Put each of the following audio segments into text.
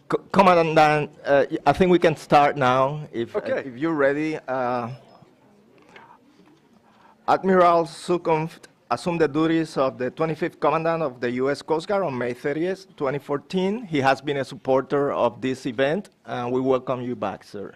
Commandant, I think we can start now, if you're ready. Admiral Zukunft assumed the duties of the 25th Commandant of the U.S. Coast Guard on May 30th, 2014. He has been a supporter of this event, and we welcome you back, sir.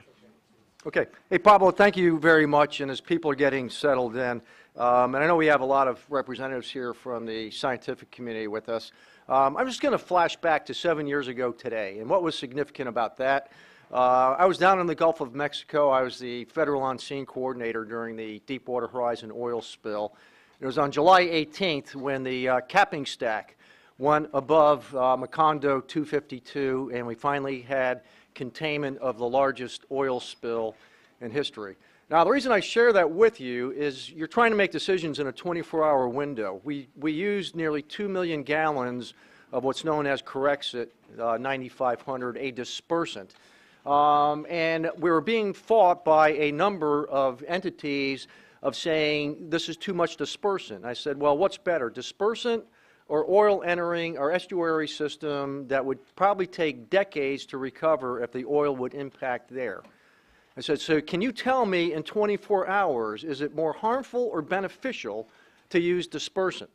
Okay. Hey, Pablo, thank you very much. And as people are getting settled in, and I know we have a lot of representatives here from the scientific community with us, I'm just going to flash back to 7 years ago today. And what was significant about that? I was down in the Gulf of Mexico. I was the Federal On-Scene Coordinator during the Deepwater Horizon oil spill. It was on July 18th when the capping stack went above Macondo 252, and we finally had containment of the largest oil spill in history. Now, the reason I share that with you is you're trying to make decisions in a 24-hour window. We used nearly 2 million gallons of what's known as Corexit 9500, a dispersant. And we were being fought by a number of entities of saying this is too much dispersant. I said, well, what's better, dispersant or oil entering our estuary system that would probably take decades to recover if the oil would impact there? I said, so can you tell me in 24 hours, is it more harmful or beneficial to use dispersant?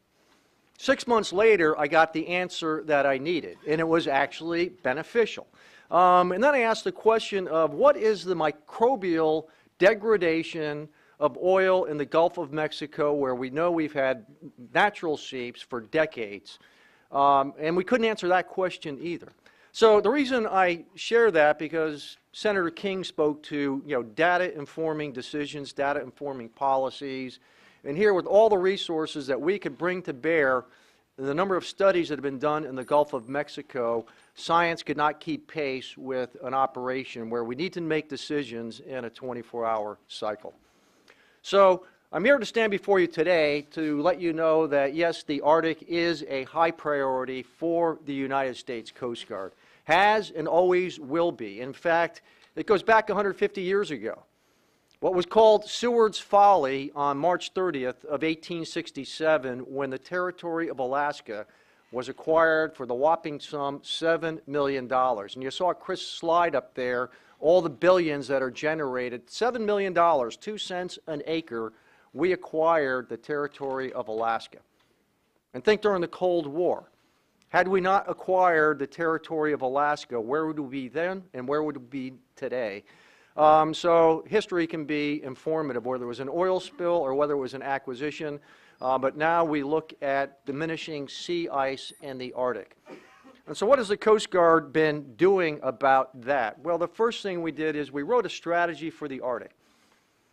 6 months later, I got the answer that I needed, and it was actually beneficial. And then I asked the question of what is the microbial degradation of oil in the Gulf of Mexico, where we know we've had natural seeps for decades, and we couldn't answer that question either. So the reason I share that, because Senator King spoke to data-informing decisions, data-informing policies, and here with all the resources that we could bring to bear, the number of studies that have been done in the Gulf of Mexico, science could not keep pace with an operation where we need to make decisions in a 24-hour cycle. So I'm here to stand before you today to let you know that, yes, the Arctic is a high priority for the United States Coast Guard. Has and always will be. In fact, it goes back 150 years ago. What was called Seward's Folly on March 30th of 1867, when the territory of Alaska was acquired for the whopping sum $7 million. And you saw Chris' slide up there, all the billions that are generated. $7 million, 2 cents an acre, we acquired the territory of Alaska. And think during the Cold War. Had we not acquired the territory of Alaska, where would we be then and where would we be today? So history can be informative, whether it was an oil spill or whether it was an acquisition. But now we look at diminishing sea ice in the Arctic. And so what has the Coast Guard been doing about that? Well, the first thing we did is we wrote a strategy for the Arctic.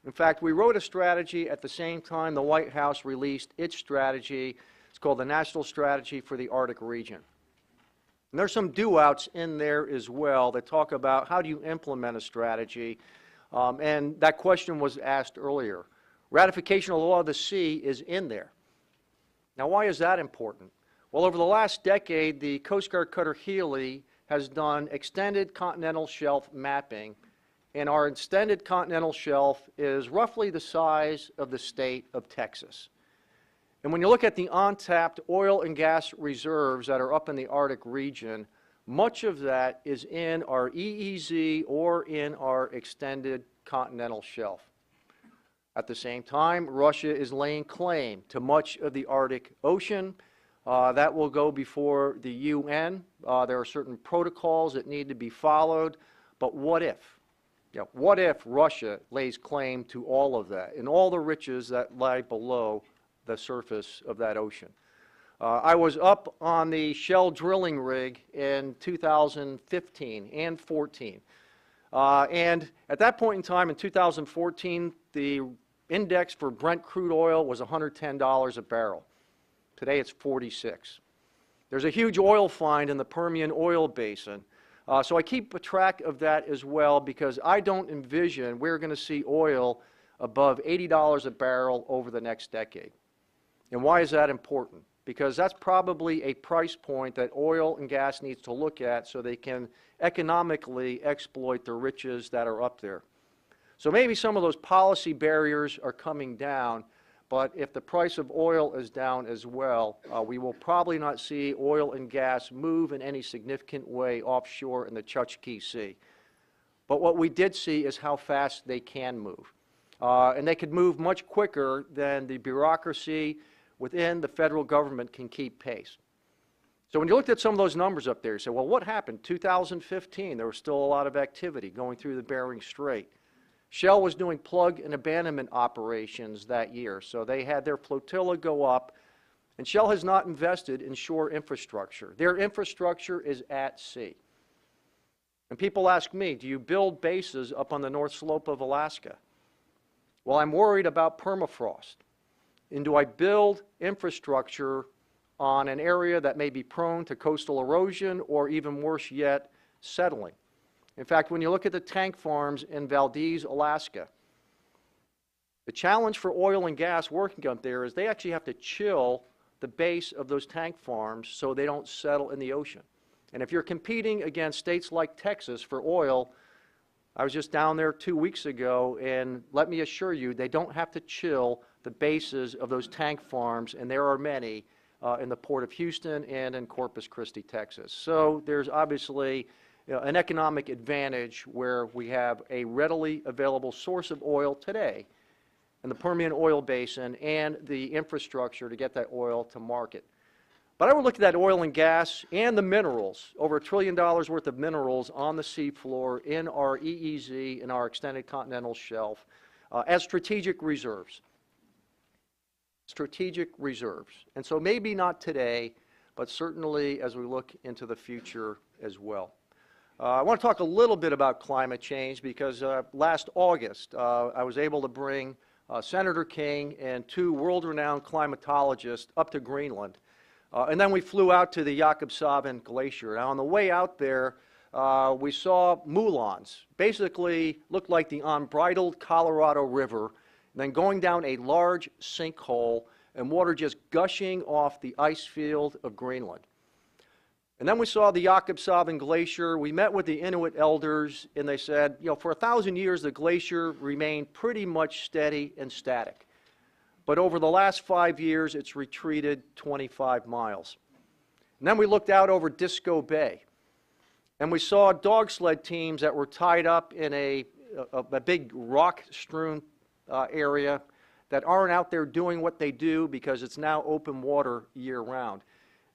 In fact, we wrote a strategy at the same time the White House released its strategy. It's called the National Strategy for the Arctic Region. And there's some do-outs in there as well that talk about how do you implement a strategy. And that question was asked earlier. Ratification of the law of the sea is in there. Now, why is that important? Well, over the last decade, the Coast Guard cutter Healy has done extended continental shelf mapping, and our extended continental shelf is roughly the size of the state of Texas. And when you look at the untapped oil and gas reserves that are up in the Arctic region, much of that is in our EEZ or in our extended continental shelf. At the same time, Russia is laying claim to much of the Arctic Ocean. That will go before the UN. There are certain protocols that need to be followed. But what if? What if Russia lays claim to all of that and all the riches that lie below the surface of that ocean? I was up on the Shell drilling rig in 2015 and 14. And at that point in time, in 2014, the index for Brent crude oil was $110 a barrel. Today it's 46. There's a huge oil find in the Permian oil basin. So I keep a track of that as well, because I don't envision we're going to see oil above $80 a barrel over the next decade. And why is that important? Because that's probably a price point that oil and gas needs to look at so they can economically exploit the riches that are up there. So maybe some of those policy barriers are coming down, But if the price of oil is down as well, we will probably not see oil and gas move in any significant way offshore in the Chukchi Sea. But what we did see is how fast they can move. And they could move much quicker than the bureaucracy within the federal government can keep pace. So when you looked at some of those numbers up there, you say, well, what happened? 2015, there was still a lot of activity going through the Bering Strait. Shell was doing plug and abandonment operations that year, so they had their flotilla go up, and Shell has not invested in shore infrastructure. Their infrastructure is at sea. And people ask me, do you build bases up on the north slope of Alaska? Well, I'm worried about permafrost. And do I build infrastructure on an area that may be prone to coastal erosion or, even worse yet, settling? In fact, when you look at the tank farms in Valdez, Alaska, the challenge for oil and gas working up there is they actually have to chill the base of those tank farms so they don't settle in the ocean. And if you're competing against states like Texas for oil, I was just down there 2 weeks ago, and let me assure you, they don't have to chill the bases of those tank farms, and there are many in the Port of Houston and in Corpus Christi, Texas. So there's obviously an economic advantage where we have a readily available source of oil today in the Permian Oil Basin and the infrastructure to get that oil to market. But I would look at that oil and gas and the minerals, over $1 trillion worth of minerals on the seafloor in our EEZ, in our extended continental shelf, as strategic reserves. Strategic reserves. And so maybe not today, but certainly as we look into the future as well. I want to talk a little bit about climate change because last August I was able to bring Senator King and 2 world-renowned climatologists up to Greenland. And then we flew out to the Jakobshavn Glacier. Now on the way out there, we saw moulins, basically looked like the unbridled Colorado River, and then going down a large sinkhole and water just gushing off the ice field of Greenland. And then we saw the Jakobshavn Glacier. We met with the Inuit elders, and they said, you know, for 1,000 years, the glacier remained pretty much steady and static. But over the last 5 years, it's retreated 25 miles. And then we looked out over Disco Bay, and we saw dog sled teams that were tied up in a big rock-strewn area that aren't out there doing what they do because it's now open water year-round.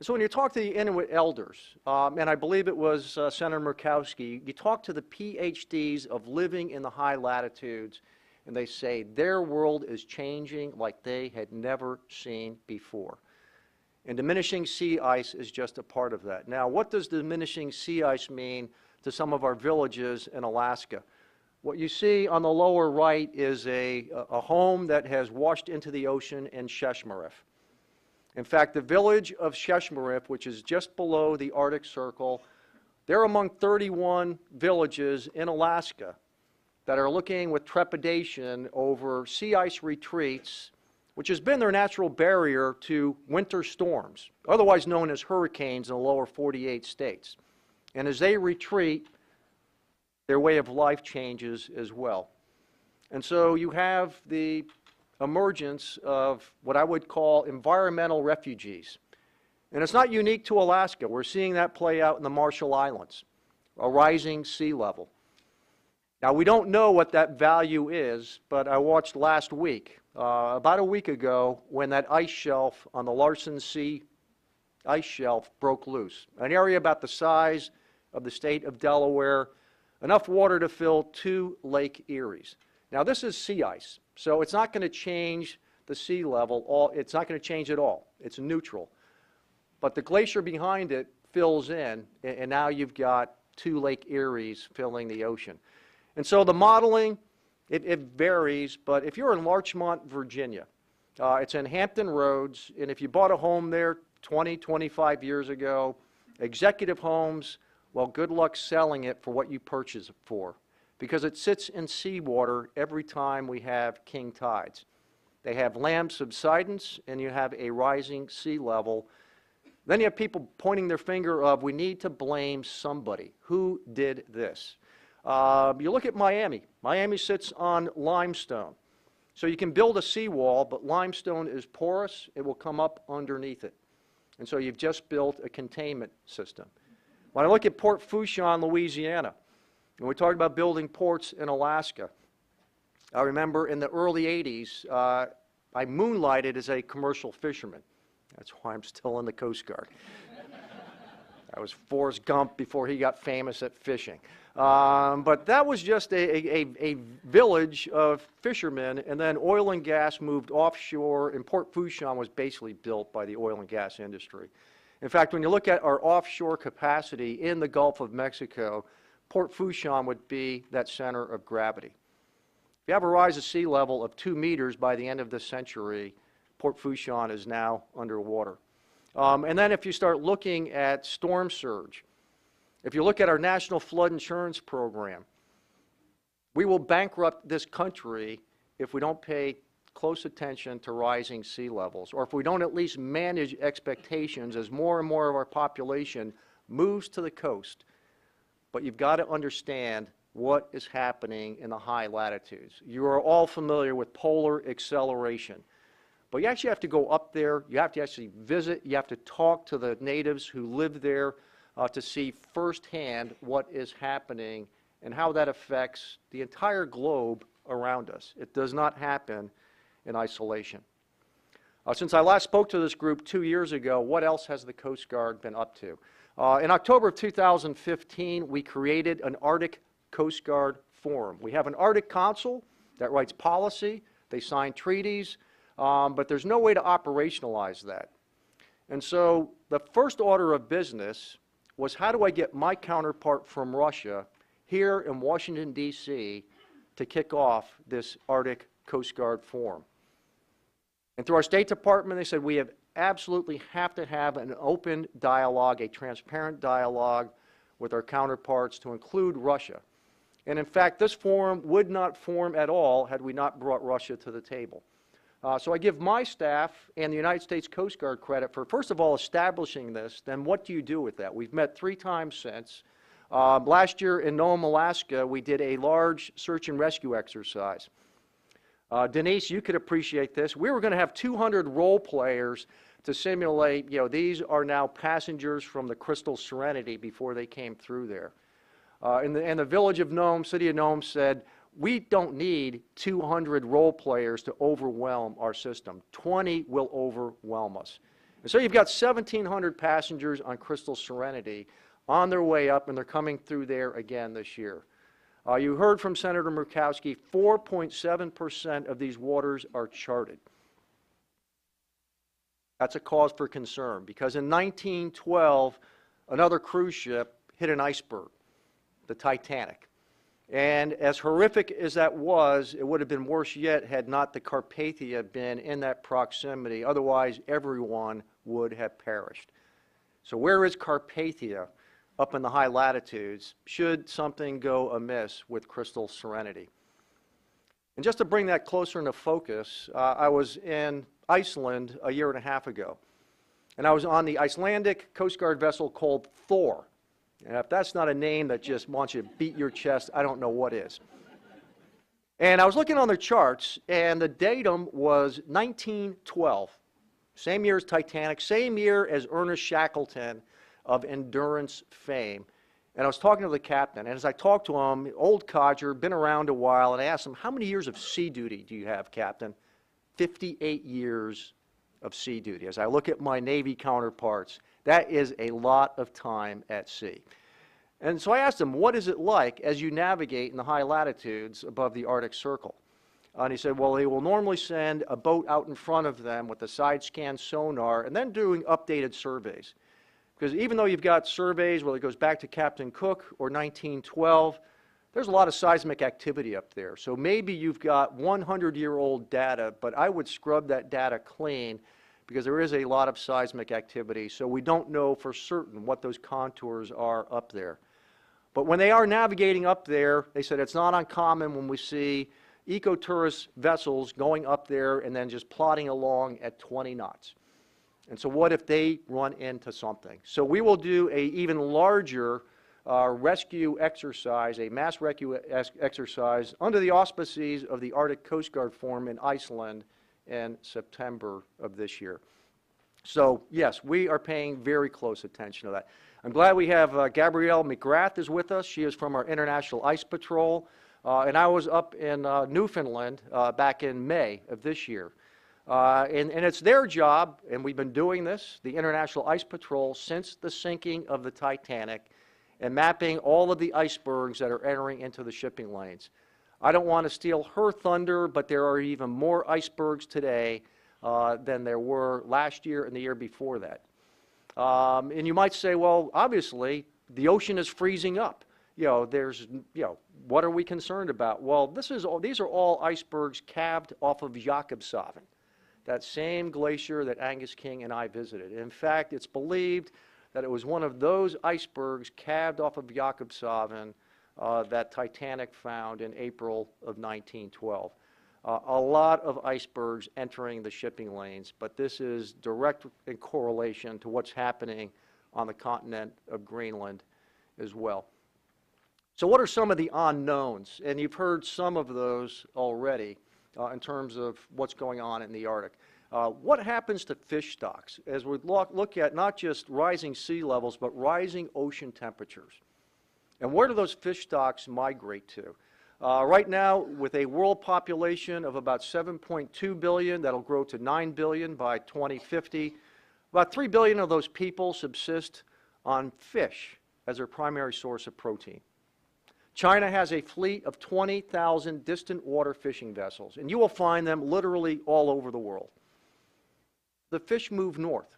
So when you talk to the Inuit elders, and I believe it was Senator Murkowski, you talk to the PhDs of living in the high latitudes, and they say their world is changing like they had never seen before. And diminishing sea ice is just a part of that. Now, what does diminishing sea ice mean to some of our villages in Alaska? What you see on the lower right is a home that has washed into the ocean in Sheshmaref. In fact, the village of Sheshmaref, which is just below the Arctic Circle, they're among 31 villages in Alaska that are looking with trepidation over sea ice retreats, which has been their natural barrier to winter storms, otherwise known as hurricanes in the lower 48 states. And as they retreat, their way of life changes as well. And so you have the emergence of what I would call environmental refugees. And it's not unique to Alaska. We're seeing that play out in the Marshall Islands, a rising sea level. Now, we don't know what that value is, but I watched last week, about a week ago, when that ice shelf on the Larsen Sea ice shelf broke loose. An area about the size of the state of Delaware, enough water to fill 2 Lake Eries. Now, this is sea ice, so it's not going to change the sea level. It's not going to change at all. It's neutral. But the glacier behind it fills in, and now you've got 2 Lake Eries filling the ocean. And so the modeling, it varies, but if you're in Larchmont, Virginia, it's in Hampton Roads, and if you bought a home there 20, 25 years ago, executive homes, well, good luck selling it for what you purchased it for, because it sits in seawater every time we have king tides. They have land subsidence, and you have a rising sea level. Then you have people pointing their finger of, we need to blame somebody. Who did this? You look at Miami. Miami sits on limestone. So you can build a seawall, but limestone is porous. It will come up underneath it. And so you've just built a containment system. When I look at Port Fourchon, Louisiana, and we talked about building ports in Alaska, I remember in the early 80s, I moonlighted as a commercial fisherman. That's why I'm still in the Coast Guard. I was Forrest Gump before he got famous at fishing. But that was just a village of fishermen, and then oil and gas moved offshore, and Port Fourchon was basically built by the oil and gas industry. In fact, when you look at our offshore capacity in the Gulf of Mexico, Port Fourchon would be that center of gravity. If you have a rise of sea level of 2 meters by the end of this century, Port Fourchon is now underwater. And then if you start looking at storm surge, if you look at our National Flood Insurance Program, we will bankrupt this country if we don't pay close attention to rising sea levels, or if we don't at least manage expectations as more and more of our population moves to the coast. But you've got to understand what is happening in the high latitudes. You are all familiar with polar acceleration. But you actually have to go up there, you have to actually visit, you have to talk to the natives who live there to see firsthand what is happening and how that affects the entire globe around us. It does not happen in isolation. Since I last spoke to this group 2 years ago, what else has the Coast Guard been up to? In October of 2015, we created an Arctic Coast Guard Forum. We have an Arctic Council that writes policy, they sign treaties, but there's no way to operationalize that. And so the first order of business was, how do I get my counterpart from Russia here in Washington, D.C. to kick off this Arctic Coast Guard Forum? And through our State Department, they said we absolutely have to have an open dialogue, a transparent dialogue with our counterparts to include Russia. And in fact, this forum would not form at all had we not brought Russia to the table. So I give my staff and the United States Coast Guard credit for, first of all, establishing this. Then what do you do with that? We've met 3 times since. Last year in Nome, Alaska, we did a large search and rescue exercise. Denise, you could appreciate this. We were going to have 200 role players to simulate, these are now passengers from the Crystal Serenity before they came through there. And the village of Nome, city of Nome said, we don't need 200 role players to overwhelm our system. 20 will overwhelm us. And so you've got 1,700 passengers on Crystal Serenity on their way up, and they're coming through there again this year. You heard from Senator Murkowski, 4.7% of these waters are charted. That's a cause for concern, because in 1912, another cruise ship hit an iceberg, the Titanic. And as horrific as that was, it would have been worse yet had not the Carpathia been in that proximity. Otherwise, everyone would have perished. So where is Carpathia up in the high latitudes should something go amiss with Crystal Serenity? And just to bring that closer into focus, I was in Iceland a year and a half ago. And I was on the Icelandic Coast Guard vessel called Thor. And if that's not a name that just wants you to beat your chest, I don't know what is. And I was looking on their charts, and the datum was 1912. Same year as Titanic, same year as Ernest Shackleton of Endurance fame. And I was talking to the captain, and as I talked to him, old codger, been around a while, and I asked him, how many years of sea duty do you have, Captain? 58 years of sea duty. As I look at my Navy counterparts, that is a lot of time at sea. And so I asked him, what is it like as you navigate in the high latitudes above the Arctic Circle? And he said, well, they will normally send a boat out in front of them with a side scan sonar and then doing updated surveys. Because even though you've got surveys, whether it goes back to Captain Cook or 1912, there's a lot of seismic activity up there. So maybe you've got 100-year-old data, but I would scrub that data clean because there is a lot of seismic activity, so we don't know for certain what those contours are up there. But when they are navigating up there, they said it's not uncommon when we see ecotourist vessels going up there and then just plodding along at 20 knots. And so what if they run into something? So we will do an even larger rescue exercise, a mass rescue exercise under the auspices of the Arctic Coast Guard Forum in Iceland in September of this year. So yes, we are paying very close attention to that. I'm glad we have Gabrielle McGrath is with us. She is from our International Ice Patrol. And I was up in Newfoundland back in May of this year. And it's their job, and we've been doing this, the International Ice Patrol, since the sinking of the Titanic, and mapping all of the icebergs that are entering into the shipping lanes. I don't want to steal her thunder, but there are even more icebergs today than there were last year and the year before that. And you might say, well, obviously, the ocean is freezing up. What are we concerned about? Well, these are all icebergs calved off of Jakobshavn, that same glacier that Angus King and I visited. In fact, it's believed that it was one of those icebergs calved off of Jakobshavn that Titanic found in April of 1912. A lot of icebergs entering the shipping lanes, but this is direct in correlation to what's happening on the continent of Greenland as well. So what are some of the unknowns? And you've heard some of those already in terms of what's going on in the Arctic. What happens to fish stocks as we look at not just rising sea levels, but rising ocean temperatures? And where do those fish stocks migrate to? Right now, with a world population of about 7.2 billion, that'll grow to 9 billion by 2050, about 3 billion of those people subsist on fish as their primary source of protein. China has a fleet of 20,000 distant water fishing vessels, and you will find them literally all over the world. The fish move north.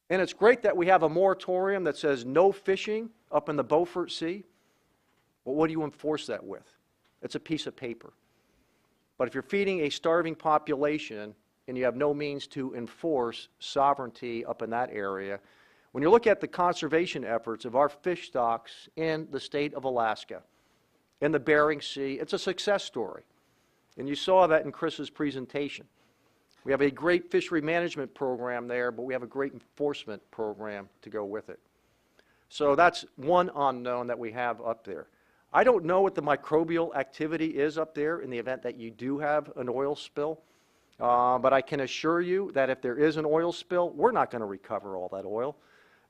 And it's great that we have a moratorium that says no fishing up in the Beaufort Sea. But what do you enforce that with? It's a piece of paper. But if you're feeding a starving population and you have no means to enforce sovereignty up in that area, when you look at the conservation efforts of our fish stocks in the state of Alaska, in the Bering Sea, it's a success story. And you saw that in Chris's presentation. We have a great fishery management program there, but we have a great enforcement program to go with it. So that's one unknown that we have up there. I don't know what the microbial activity is up there in the event that you do have an oil spill, but I can assure you that if there is an oil spill, we're not going to recover all that oil.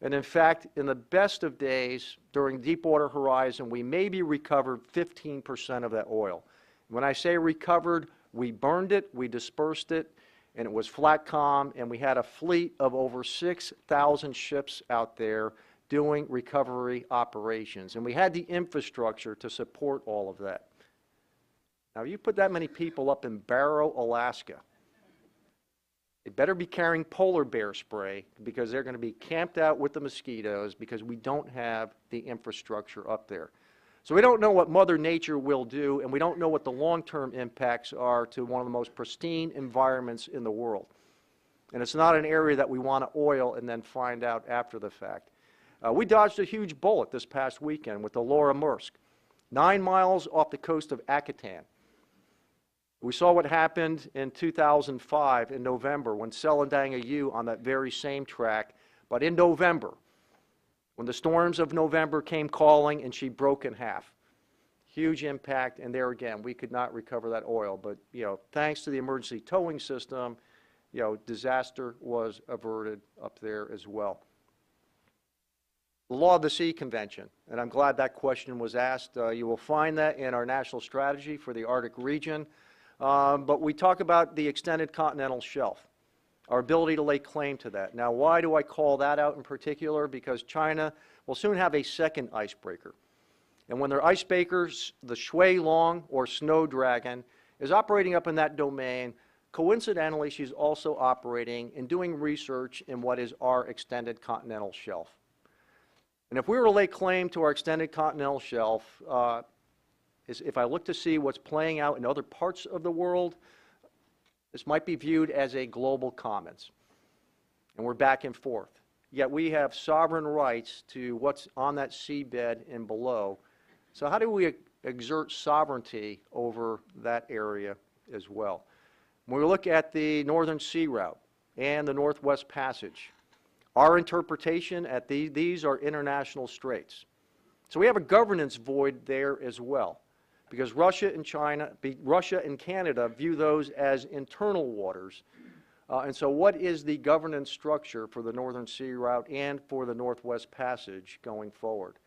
And in fact, in the best of days, during Deepwater Horizon, we maybe recovered 15% of that oil. When I say recovered, we burned it, we dispersed it, and it was flat calm, and we had a fleet of over 6,000 ships out there doing recovery operations. And we had the infrastructure to support all of that. Now, you put that many people up in Barrow, Alaska, they better be carrying polar bear spray because they're going to be camped out with the mosquitoes because we don't have the infrastructure up there. So we don't know what Mother Nature will do, and we don't know what the long-term impacts are to one of the most pristine environments in the world. And it's not an area that we want to oil and then find out after the fact. We dodged a huge bullet this past weekend with the Laura Maersk, 9 miles off the coast of Akutan. We saw what happened in 2005 in November when Selendanga U on that very same track, but in November, when the storms of November came calling and she broke in half. Huge impact, and there again, we could not recover that oil, but thanks to the emergency towing system, disaster was averted up there as well. The Law of the Sea Convention, and I'm glad that question was asked. You will find that in our national strategy for the Arctic region. But we talk about the extended continental shelf, our ability to lay claim to that. Now, why do I call that out in particular? Because China will soon have a second icebreaker. And when their icebreakers, the Shui Long or Snow Dragon, is operating up in that domain, coincidentally, she's also operating and doing research in what is our extended continental shelf. And if we were to lay claim to our extended continental shelf, if I look to see what's playing out in other parts of the world, this might be viewed as a global commons. And we're back and forth. Yet we have sovereign rights to what's on that seabed and below. So how do we exert sovereignty over that area as well? When we look at the Northern Sea Route and the Northwest Passage, our interpretation at these are international straits. So we have a governance void there as well, because Russia and Canada view those as internal waters. And so what is the governance structure for the Northern Sea Route and for the Northwest Passage going forward?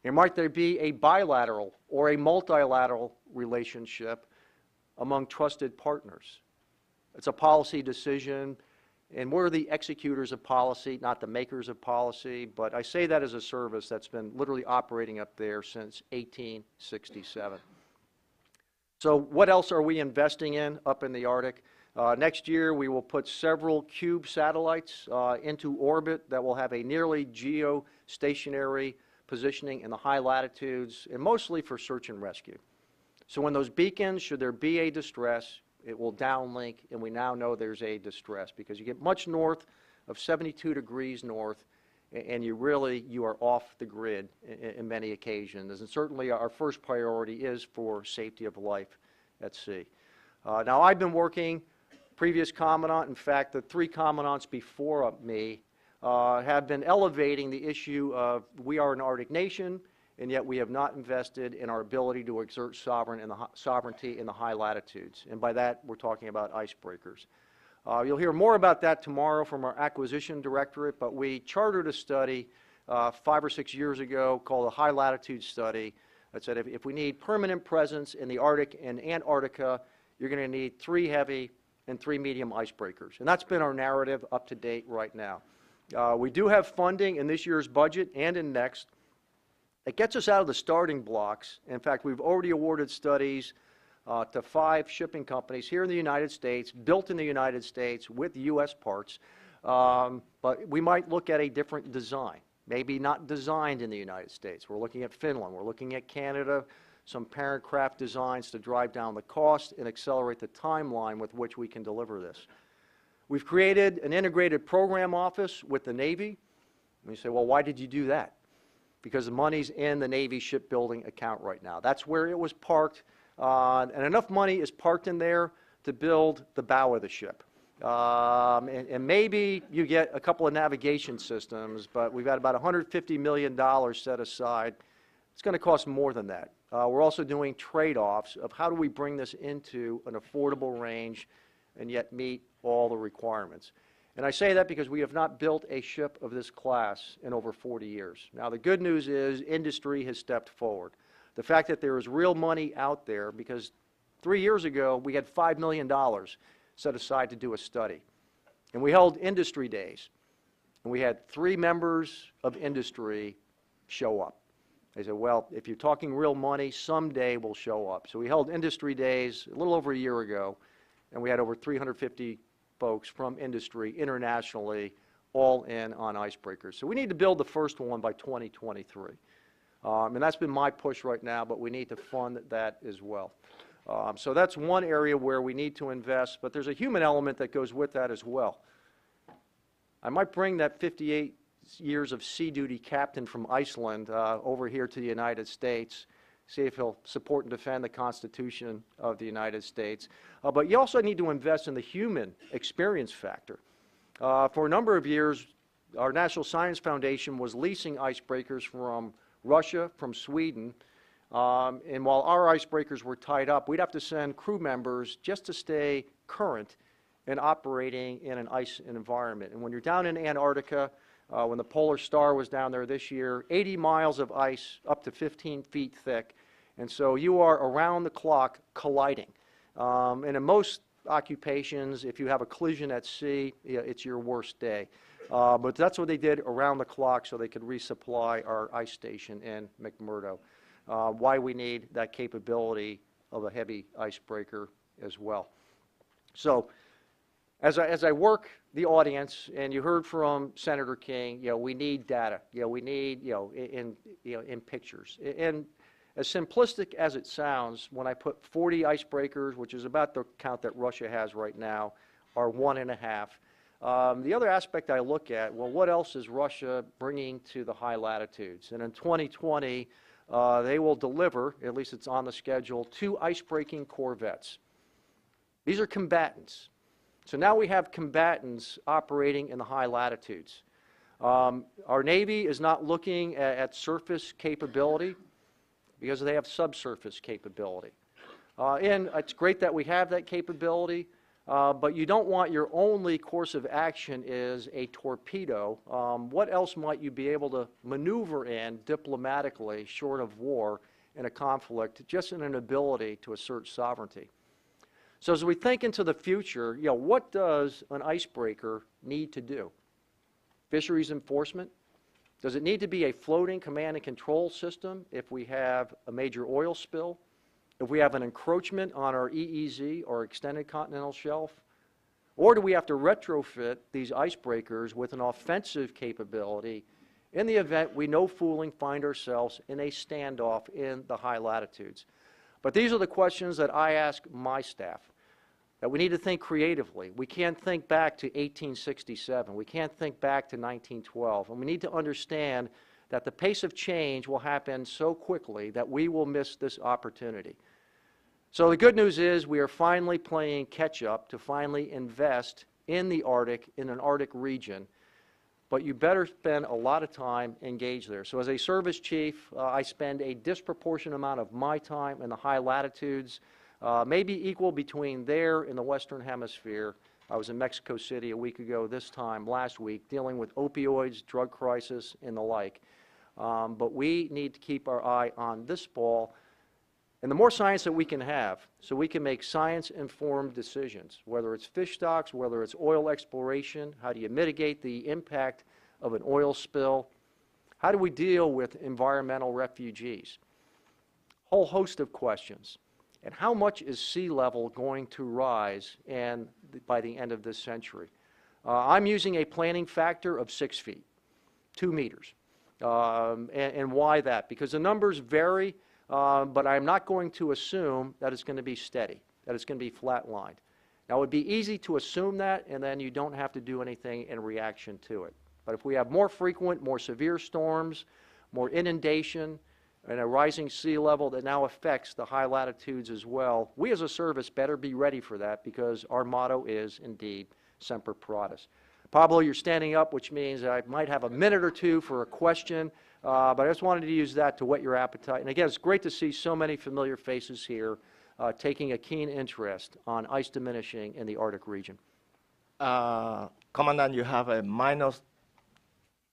And might there be a bilateral or a multilateral relationship among trusted partners? It's a policy decision, and we're the executors of policy, not the makers of policy. But I say that as a service that's been literally operating up there since 1867. So what else are we investing in up in the Arctic? Next year, we will put several CUBE satellites into orbit that will have a nearly geostationary positioning in the high latitudes, and mostly for search and rescue. So when those beacons, should there be a distress, it will downlink, and we now know there's a distress, because you get much north of 72 degrees north, and you are off the grid in many occasions. And certainly our first priority is for safety of life at sea. Now, I've been working, previous Commandant, in fact, the 3 Commandants before me have been elevating the issue of we are an Arctic nation, and yet we have not invested in our ability to exert sovereignty in the high latitudes. And by that, we're talking about icebreakers. You'll hear more about that tomorrow from our acquisition directorate, but we chartered a study 5 or 6 years ago called the High Latitude Study that said if we need permanent presence in the Arctic and Antarctica, you're going to need 3 heavy and 3 medium icebreakers. And that's been our narrative up to date right now. We do have funding in this year's budget and in next. It gets us out of the starting blocks. In fact, we've already awarded studies to 5 shipping companies here in the United States, built in the United States with U.S. parts. But we might look at a different design, maybe not designed in the United States. We're looking at Finland. We're looking at Canada, some parent craft designs to drive down the cost and accelerate the timeline with which we can deliver this. We've created an integrated program office with the Navy. And you say, well, why did you do that? Because the money's in the Navy shipbuilding account right now. That's where it was parked, and enough money is parked in there to build the bow of the ship. And maybe you get a couple of navigation systems, but we've got about $150 million set aside. It's going to cost more than that. We're also doing trade-offs of how do we bring this into an affordable range and yet meet all the requirements. And I say that because we have not built a ship of this class in over 40 years. Now, the good news is industry has stepped forward. The fact that there is real money out there, because 3 years ago we had $5 million set aside to do a study. And we held industry days. And we had 3 members of industry show up. They said, well, if you're talking real money, someday we'll show up. So we held industry days a little over a year ago, and we had over 350 folks from industry internationally all in on icebreakers. So we need to build the first one by 2023. And that's been my push right now, but we need to fund that as well. So that's one area where we need to invest, but there's a human element that goes with that as well. I might bring that 58 years of sea duty captain from Iceland over here to the United States, see if he'll support and defend the Constitution of the United States. But you also need to invest in the human experience factor. For a number of years, our National Science Foundation was leasing icebreakers from Russia, from Sweden, and while our icebreakers were tied up, we'd have to send crew members just to stay current and operating in an ice environment. And when you're down in Antarctica, when the Polar Star was down there this year, 80 miles of ice up to 15 feet thick, and so you are around the clock colliding. And in most occupations, if you have a collision at sea, it's your worst day. But that's what they did around the clock so they could resupply our ice station in McMurdo. Why we need that capability of a heavy icebreaker as well. So as I work the audience, and you heard from Senator King, we need data. We need, in pictures. And as simplistic as it sounds, when I put 40 icebreakers, which is about the count that Russia has right now, are 1.5. The other aspect I look at, well, what else is Russia bringing to the high latitudes? And in 2020, they will deliver, at least it's on the schedule, 2 icebreaking corvettes. These are combatants. So now we have combatants operating in the high latitudes. Our Navy is not looking at surface capability because they have subsurface capability. And it's great that we have that capability, but you don't want your only course of action is a torpedo. What else might you be able to maneuver in diplomatically, short of war, in a conflict, just in an ability to assert sovereignty? So as we think into the future, what does an icebreaker need to do? Fisheries enforcement? Does it need to be a floating command and control system if we have a major oil spill? If we have an encroachment on our EEZ or extended continental shelf? Or do we have to retrofit these icebreakers with an offensive capability in the event we no fooling find ourselves in a standoff in the high latitudes? But these are the questions that I ask my staff, that we need to think creatively. We can't think back to 1867. We can't think back to 1912. And we need to understand that the pace of change will happen so quickly that we will miss this opportunity. So the good news is we are finally playing catch-up to finally invest in the Arctic, in an Arctic region. But you better spend a lot of time engaged there. So as a service chief, I spend a disproportionate amount of my time in the high latitudes, maybe equal between there and the Western Hemisphere. I was in Mexico City a week ago, this time last week, dealing with opioids, drug crisis, and the like. But we need to keep our eye on this ball. And the more science that we can have, so we can make science-informed decisions, whether it's fish stocks, whether it's oil exploration, how do you mitigate the impact of an oil spill, how do we deal with environmental refugees, whole host of questions. And how much is sea level going to rise by the end of this century? I'm using a planning factor of 6 feet, 2 meters. And why that? Because the numbers vary, but I'm not going to assume that it's going to be steady, that it's going to be flatlined. Now, it would be easy to assume that, and then you don't have to do anything in reaction to it. But if we have more frequent, more severe storms, more inundation, and a rising sea level that now affects the high latitudes as well, we as a service better be ready for that, because our motto is indeed Semper Paratus. Pablo, you're standing up, which means I might have a minute or two for a question, but I just wanted to use that to whet your appetite. And again, it's great to see so many familiar faces here taking a keen interest on ice diminishing in the Arctic region. Commandant, you have a minus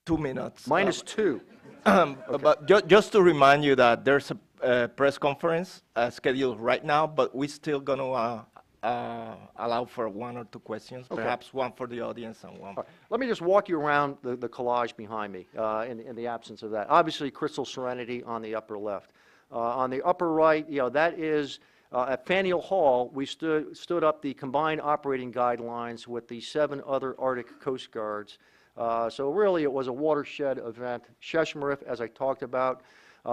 2 minutes. Minus 2. Okay. But just to remind you that there's a press conference scheduled right now, but we're still going to allow for 1 or 2 questions, okay. Perhaps one for the audience and one. Let me just walk you around the collage behind me in the absence of that. Obviously, Crystal Serenity on the upper left. On the upper right, that is at Faneuil Hall, we stood up the combined operating guidelines with the 7 other Arctic Coast Guards. So really, it was a watershed event. Sheshmarif, as I talked about.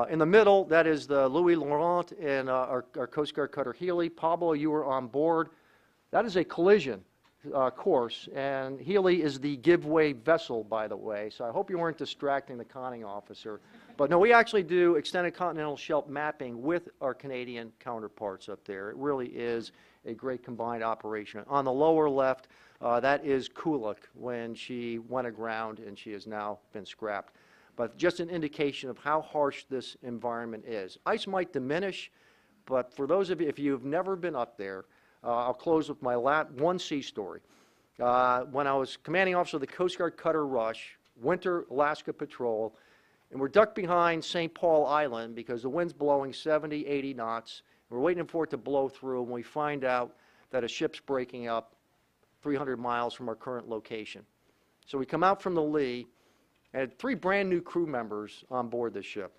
In the middle, that is the Louis Laurent and our Coast Guard cutter Healy. Pablo, you were on board. That is a collision course, and Healy is the giveaway vessel, by the way, so I hope you weren't distracting the conning officer. But no, we actually do extended continental shelf mapping with our Canadian counterparts up there. It really is a great combined operation. On the lower left, that is Kuluk when she went aground, and she has now been scrapped. But just an indication of how harsh this environment is. Ice might diminish, but for those of you, if you've never been up there, I'll close with my one sea story. When I was commanding officer of the Coast Guard cutter Rush, winter Alaska patrol, and we're ducked behind St. Paul Island because the wind's blowing 70, 80 knots. We're waiting for it to blow through, and we find out that a ship's breaking up 300 miles from our current location. So we come out from the lee, and had 3 brand new crew members on board the ship.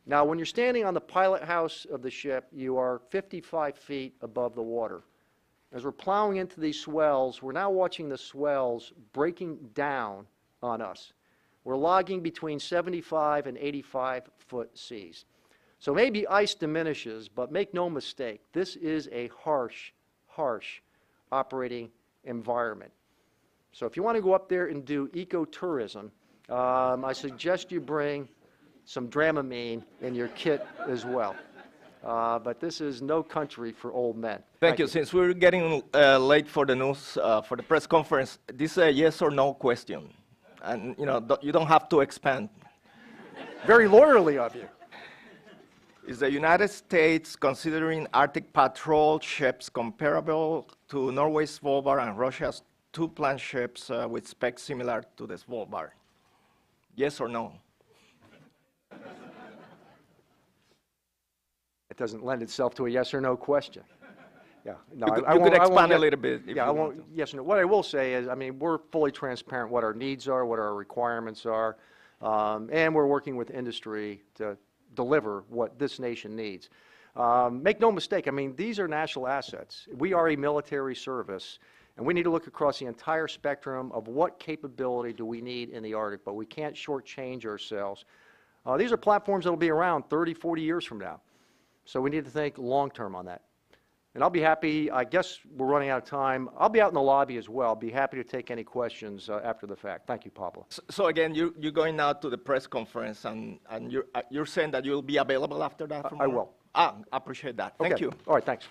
Now, when you're standing on the pilot house of the ship, you are 55 feet above the water. As we're plowing into these swells, we're now watching the swells breaking down on us. We're logging between 75 and 85-foot seas. So maybe ice diminishes, but make no mistake, this is a harsh, harsh operating environment. So if you want to go up there and do ecotourism, I suggest you bring some Dramamine in your kit as well. But this is no country for old men. Thank you. Since we're getting late for the news, for the press conference, this is a yes or no question. and you don't have to expand. Very lawyerly of you. Is the United States considering Arctic patrol ships comparable to Norway's Svalbard and Russia's two planned ships with specs similar to the Svalbard? Yes or no? It doesn't lend itself to a yes or no question. Yeah, no, You could expand a little bit. Yeah, I won't. Yes or no. What I will say is, I mean, we're fully transparent what our needs are, what our requirements are, and we're working with industry to deliver what this nation needs. Make no mistake, I mean, these are national assets. We are a military service, and we need to look across the entire spectrum of what capability do we need in the Arctic, but we can't shortchange ourselves. These are platforms that will be around 30, 40 years from now. So we need to think long-term on that. And I'll be happy, I guess we're running out of time. I'll be out in the lobby as well. I'll be happy to take any questions after the fact. Thank you, Pablo. So again, you're going now to the press conference, and you're saying that you'll be available after that? I will. I appreciate that. Thank you. All right, thanks.